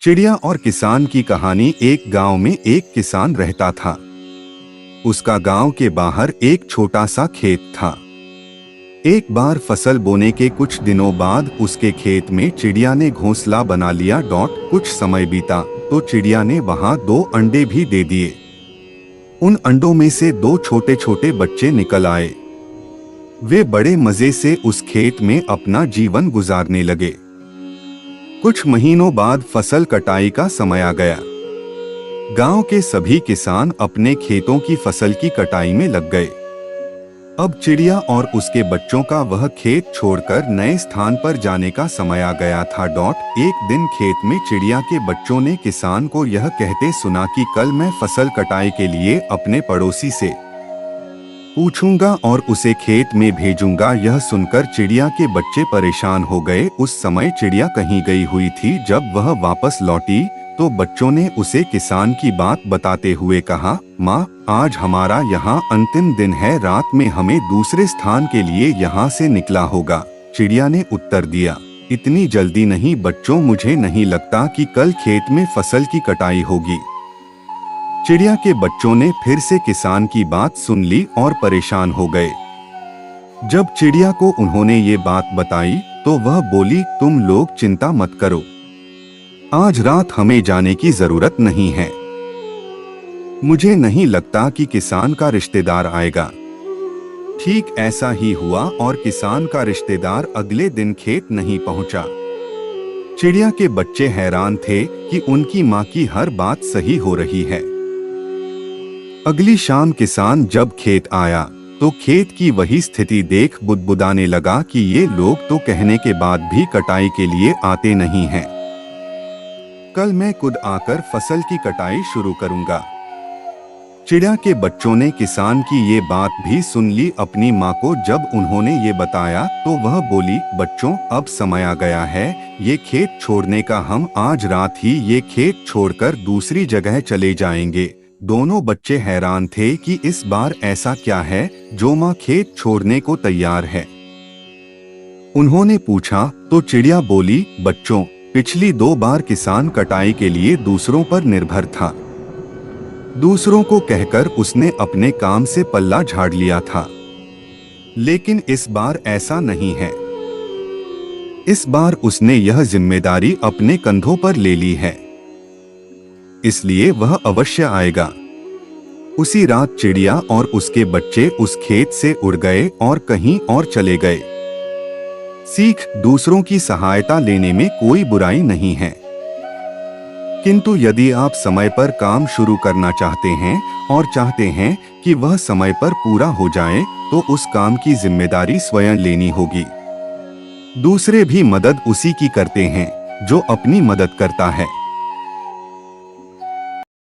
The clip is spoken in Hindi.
चिड़िया और किसान की कहानी। एक गांव में एक किसान रहता था। उसका गांव के बाहर एक छोटा सा खेत था। एक बार फसल बोने के कुछ दिनों बाद उसके खेत में चिड़िया ने घोंसला बना लिया। कुछ समय बीता तो चिड़िया ने वहां 2 अंडे भी दे दिए। उन अंडों में से 2 छोटे छोटे बच्चे निकल आए। वे बड़े मजे से उस खेत में अपना जीवन गुजारने लगे। कुछ महीनों बाद फसल कटाई का समय आ गया। गांव के सभी किसान अपने खेतों की फसल की कटाई में लग गए। अब चिड़िया और उसके बच्चों का वह खेत छोड़कर नए स्थान पर जाने का समय आ गया था। एक दिन खेत में चिड़िया के बच्चों ने किसान को यह कहते सुना कि कल मैं फसल कटाई के लिए अपने पड़ोसी से पूछूंगा और उसे खेत में भेजूंगा। यह सुनकर चिड़िया के बच्चे परेशान हो गए। उस समय चिड़िया कहीं गई हुई थी। जब वह वापस लौटी तो बच्चों ने उसे किसान की बात बताते हुए कहा, माँ, आज हमारा यहाँ अंतिम दिन है। रात में हमें दूसरे स्थान के लिए यहाँ से निकला होगा। चिड़िया ने उत्तर दिया, इतनी जल्दी नहीं बच्चों, मुझे नहीं लगता कि कल खेत में फसल की कटाई होगी। चिड़िया के बच्चों ने फिर से किसान की बात सुन ली और परेशान हो गए। जब चिड़िया को उन्होंने ये बात बताई तो वह बोली, तुम लोग चिंता मत करो, आज रात हमें जाने की जरूरत नहीं है। मुझे नहीं लगता कि किसान का रिश्तेदार आएगा। ठीक ऐसा ही हुआ और किसान का रिश्तेदार अगले दिन खेत नहीं पहुंचा। चिड़िया के बच्चे हैरान थे कि उनकी माँ की हर बात सही हो रही है। अगली शाम किसान जब खेत आया तो खेत की वही स्थिति देख बुदबुदाने लगा कि ये लोग तो कहने के बाद भी कटाई के लिए आते नहीं हैं। कल मैं खुद आकर फसल की कटाई शुरू करूंगा। चिड़िया के बच्चों ने किसान की ये बात भी सुन ली। अपनी माँ को जब उन्होंने ये बताया तो वह बोली, बच्चों, अब समय आ गया है ये खेत छोड़ने का। हम आज रात ही ये खेत छोड़कर दूसरी जगह चले जाएंगे। दोनों बच्चे हैरान थे कि इस बार ऐसा क्या है जो माँ खेत छोड़ने को तैयार है। उन्होंने पूछा तो चिड़िया बोली, बच्चों, पिछली 2 बार किसान कटाई के लिए दूसरों पर निर्भर था। दूसरों को कहकर उसने अपने काम से पल्ला झाड़ लिया था, लेकिन इस बार ऐसा नहीं है। इस बार उसने यह जिम्मेदारी अपने कंधों पर ले ली है, इसलिए वह अवश्य आएगा। उसी रात चिड़िया और उसके बच्चे उस खेत से उड़ गए और कहीं और चले गए। सीख, दूसरों की सहायता लेने में कोई बुराई नहीं है, किंतु यदि आप समय पर काम शुरू करना चाहते हैं और चाहते हैं कि वह समय पर पूरा हो जाए तो उस काम की जिम्मेदारी स्वयं लेनी होगी। दूसरे भी मदद उसी की करते हैं जो अपनी मदद करता है।